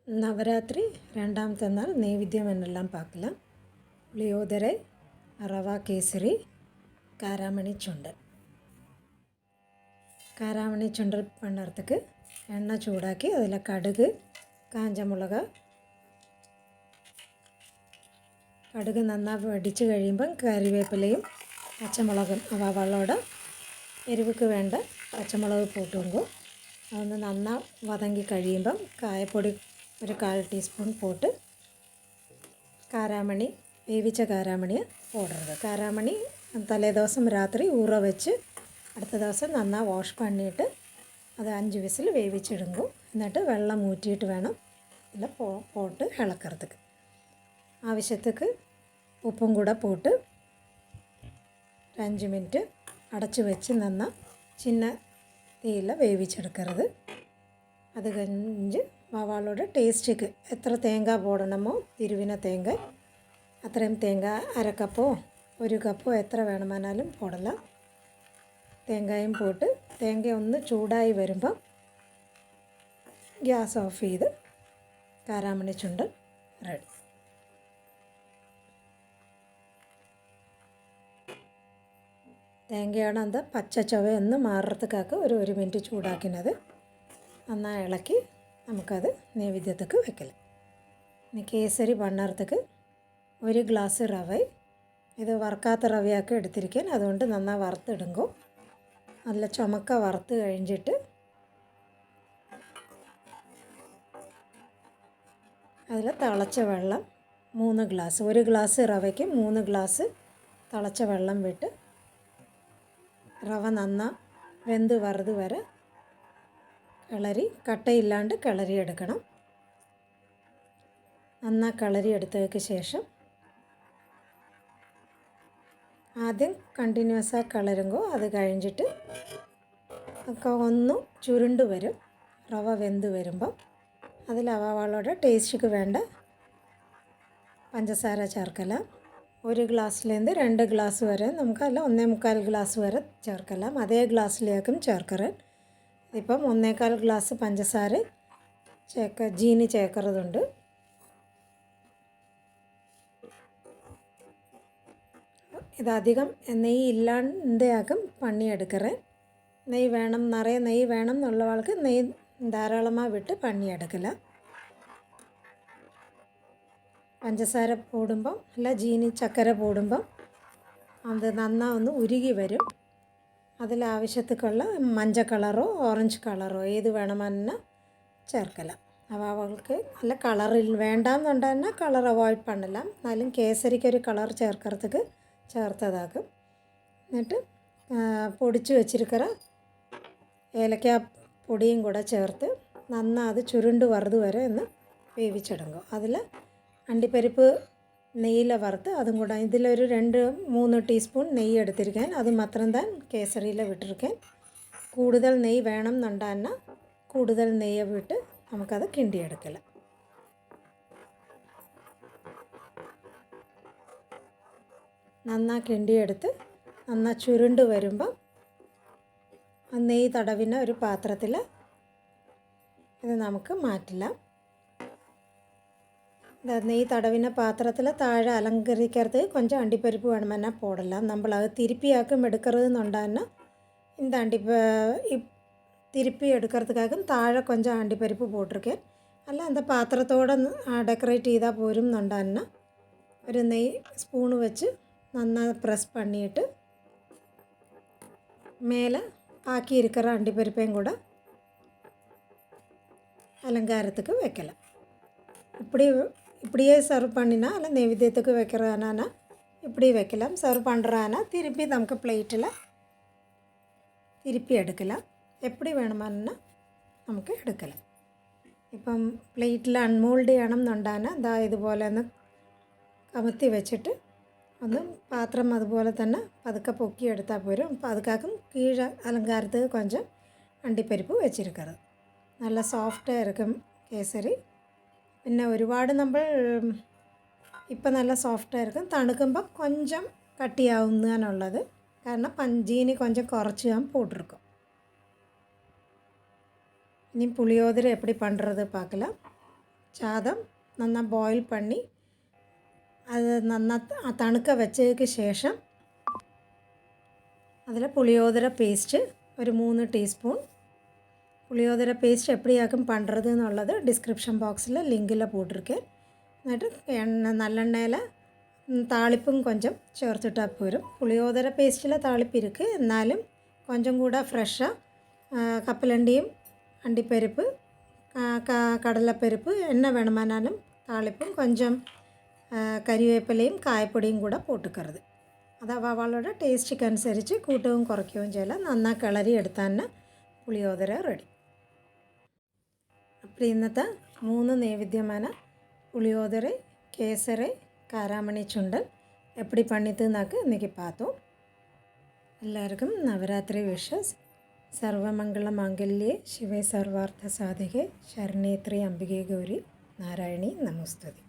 நவராத்திரி 2ஆவது நாள் நெய்வேத்தியம் என்னெல்லாம் பார்க்கலாம். புளியோதரை, ரவா கேசரி, காராமணி சுண்டல். காராமணி சுண்டல் பண்ணுறதுக்கு எண்ணெய் சூடாக்கி அதில் கடுகு, காஞ்ச மிளகா, കടുക് നന്നായി വെടിച്ച് കഴിയുമ്പം കറിവേപ്പിലയും പച്ചമുളകും അവളോട് എരിവുക്ക് വേണ്ട പച്ചമുളക് പോട്ടുകൊണ്ടു അതൊന്ന് നന്നായി വതങ്ങി കഴിയുമ്പം കായപ്പൊടി ഒരു 1/4 ടീസ്പൂൺ പോട്ട് കാരാമണി വേവിച്ച കാരാമണി പോടരുത്. കാരാമണി തലേദിവസം രാത്രി ഊറ വെച്ച് അടുത്ത ദിവസം നന്നായി വാഷ് പണിയിട്ട് അത് 5 വിസിൽ വേവിച്ചിടുമ്പോൾ എന്നിട്ട് വെള്ളം ഊറ്റിയിട്ട് വേണം ഇതിൽ പോട്ട് ഇളക്കறதுக்கு. ആവശ്യத்துக்கு ഉപ്പും കൂടെ പോട്ട് 5 മിനിറ്റ് അടച്ചു വെച്ച് നന്നായി ചിന്ന തീയിൽ വേവിച്ചെടുക്കരുത്. അത് കഴിഞ്ഞ് അവളോട് ടേസ്റ്റിക്ക് എത്ര തേങ്ങ പോടണമോ തിരുവിന തേങ്ങ അത്രയും തേങ്ങ 1/2 കപ്പോ 1 കപ്പോ എത്ര വേണമെന്നാലും പോടலாம். തേങ്ങയും പോട്ട് തേങ്ങ ഒന്ന് ചൂടായി വരുമ്പോൾ ഗ്യാസ് ഓഫ് ചെയ്ത് കാരാമണി ചുണ്ടൽ റെഡി. തേങ്ങയാണ് എന്താ പച്ച ചുവയൊന്ന് മാറുறதுக்காக ഒരു 1 മിനിറ്റ് ചൂടാക്കുന്നത് നന്നായി ഇളക്കി നമുക്കത് നൈവേദ്യത്തിക്ക് വെക്കണം. ഇനി കേസരി പണ്ണറതുക്ക് 1 ഗ്ലാസ് റവ, ഇത് വറുക്കാത്ത റവയൊക്കെ എടുത്തിരിക്കാൻ, അതുകൊണ്ട് നന്നായി വറുത്തിടുമ്പോൾ നല്ല ചുമക്ക വറുത്ത് കഴിഞ്ഞിട്ട് അതിൽ തിളച്ച വെള്ളം 3 ഗ്ലാസ്, 1 ഗ്ലാസ് റവയ്ക്ക് 3 ഗ്ലാസ് തിളച്ച വെള്ളം വിട്ട് റവ നന്നായി വെന്ത് വറുത് വരെ കിളറി കട്ടയില്ലാണ്ട് കിളറി എടുക്കണം. നന്നായി കിളറി എടുത്തതിന് ശേഷം ആദ്യം കണ്ടിന്യൂസായി കിളരുമ്പോൾ അത് കഴിഞ്ഞിട്ട് ഒക്കെ ഒന്ന് ചുരുണ്ട് വരും. റവ വെന്ത് വരുമ്പം അതിൽ അവളോട് ടേസ്റ്റിക്ക് വേണ്ട പഞ്ചസാര ചേർക്കലാം. 1 ഗ്ലാസ്സിലേന്ന് 2 ഗ്ലാസ് വരെ നമുക്കല്ല 1.25 ഗ്ലാസ് വരെ ചേർക്കലാം. അതേ ഗ്ലാസ്സിലേക്കും ചേർക്കറൻ. ഇപ്പം 1.25 ഗ്ലാസ് പഞ്ചസാര ജീനി ചേർക്കറതുണ്ട്. ഇതധികം നെയ്യ് ഇല്ലാണ്ടാക്കും പണിയെടുക്കറൻ. നെയ്യ് വേണം, നിറയെ നെയ്യ് വേണം എന്നുള്ളവൾക്ക് നെയ്യ് ധാരാളമായി വിട്ട് പണിയെടുക്കല. പഞ്ചസാര പോടുമ്പം അല്ല ജീനി ചക്കര പോടുമ്പം അത് നന്നായി ഒന്ന് ഉരുകി വരും. അതിലാവശ്യത്തിക്കുള്ള മഞ്ഞ കളറോ ഓറഞ്ച് കളറോ ഏത് വേണമെന്ന് ചേർക്കലാം. അപ്പോൾ അവൾക്ക് നല്ല കളറിൽ വേണ്ടാന്നുണ്ടെങ്കിൽ കളർ അവോയ്ഡ് പണ്ണലാം. എന്നാലും കേസരിക്കൊരു കളർ ചേർക്കறதுக்கு ചേർത്തതാക്കും. എന്നിട്ട് പൊടിച്ച് വെച്ചിരിക്കറ ഏലക്ക പൊടിയും കൂടെ ചേർത്ത് നന്നായി അത് ചുരുണ്ട് വറുത് വരെ ഒന്ന് വേവിച്ചെടുക്കും. അതിൽ അണ്ടിപ്പരിപ്പ് നെയ്യിൽ വറുത്ത് അതും കൂടെ ഇതിലൊരു 2-3 ടീസ്പൂൺ നെയ്യ് എടുത്തിരിക്കാൻ, അത് മാത്രം താൻ കേസരിയിൽ വിട്ടിരിക്കാൻ. കൂടുതൽ നെയ്യ് വേണം എന്നുണ്ടെങ്കിൽ കൂടുതൽ നെയ്യ് വിട്ട് നമുക്കത് കിണ്ടിയെടുക്കല. നന്നായി കിണ്ടിയെടുത്ത് നന്നായി ചുരുണ്ട് വരുമ്പം നെയ്യ് തടവിന ഒരു പാത്രത്തിൽ ഇത് നമുക്ക് മാറ്റില്ല. നെയ്യ് തടവിന പാത്രത്തിൽ താഴെ അലങ്കരിക്കരുത് கொஞ்சம் അണ്ടിപ്പരിപ്പ് വേണമെന്നാൽ പോടலாம். നമ്മളത് തിരുപ്പിയാക്കും എടുക്കരുതെന്നുണ്ടെങ്കിൽ തിരുപ്പി എടുക്കறதுக்காக താഴെ கொஞ்சம் അണ്ടിപ്പരിപ്പ് പോട്ടിരിക്കാൻ. അല്ല എന്താ പാത്രത്തോടെ ഡെക്കറേറ്റ് ചെയ്താൽ പോരും എന്നുണ്ടെങ്കിൽ ഒരു നെയ്യ് സ്പൂണ് വെച്ച് നന്നായി പ്രസ് പണിയിട്ട് മേലെ ആക്കിയിരിക്കുന്ന അണ്ടിപ്പരിപ്പയും കൂടെ അലങ്കാരத்துக்கு வைக்கலாம். இப்படியே சர்வ் பண்ணினா இல்லை நைவேத்தியத்துக்கு வைக்கிறனானா இப்படி வைக்கலாம். சர்வ் பண்ணுறானா திருப்பி நமக்கு பிளேட்டில் திருப்பி எடுக்கலாம். எப்படி വേണമെന്ന് നമുക്ക് എടുக்கலாம். ഇപ്പം പ്ലേറ്റിൽ അൺമോൾഡ് ചെയ്യണമെന്നുണ്ടാകുന്ന ഇതാ ഇതുപോലെ ഒന്ന് കമത്തി വെച്ചിട്ട് ഒന്ന് പാത്രം അതുപോലെ തന്നെ പതുക്കെ പൊക്കി എടുത്താൽ പോരും. അപ്പോൾ അതുക്കാക്കും കീഴ അലങ്കാരத்துக்கு கொஞ்சம் അണ്ടിപ്പരിപ്പ് വെച്ചിരിക്കരുത്. നല്ല സോഫ്റ്റായി ഇരിക്കും കേസരി. പിന്നെ ഒരുപാട് നമ്മൾ ഇപ്പം നല്ല സോഫ്റ്റായിരിക്കും, തണുക്കുമ്പോൾ കൊഞ്ചം കട്ടിയാവുന്നതിനുള്ളത് കാരണം ജീനി കൊഞ്ചം കുറച്ച് ഞാൻ പോട്ടിരിക്കും. ഇനി പുളിയോദര எப்படி பண்ணுறது பார்க்கலாம். சாதம் நல்லா பாயில் பண்ணி அது நல்லா തണുക്ക വെച്ചതിന് ശേഷം அதில் புளியோதரை பேஸ்ட்டு ஒரு 3 டீஸ்பூன். புளியோதரை பேஸ்ட் எப்படியாக்கும் பண்ணுறதுன்னுள்ளது டிஸ்கிரிப்ஷன் பாக்ஸில் லிங்கில் போட்டிருக்கேன். എന്നിട്ട് நல்லெண்ணெயில் தாளிப்பும் கொஞ்சம் ചേർത്തിട്ടാൽ പോരും. പുളിയോദര പേസ്റ്റിലെ താളിപ്പ് இருக்குது, എന്നാലും கொஞ்சம் கூட ஃப்ரெஷ்ஷாக கப்பலண்டியும் அண்டிப்பருப்பு கடலைப்பருப்பு என்ன வேணுமானாலும் தாளிப்பும் கொஞ்சம் கறிவேப்பிலையும் காயப்பொடியும் கூட போட்டுக்கிறது. അത് അവളുടെ ടേസ്റ്റിക്ക് അനുസരിച്ച് കൂട്ടവും കുറയ്ക്കുകയും ചെയ്യலாம். നന്നായി കിളറി എടുത്താൽ പുളിയോദര റെഡി. അപ്പോൾ ഇന്നത്തെ 3 നൈവേദ്യமான புளியோதரை, கேசரி, காராமணி சுண்டல் எப்படி பண்ணிட்டுனாக்க இன்றைக்கி பார்த்தோம். எல்லாருக்கும் நவராத்திரி விஷஸ். സർവമംഗള മാംഗല്യേ ശിവേ സർവാർത്ഥ സാധികേ ശരണേത്രി അംബികേ ഗൗരി നാരായണി നമോസ്തുതി.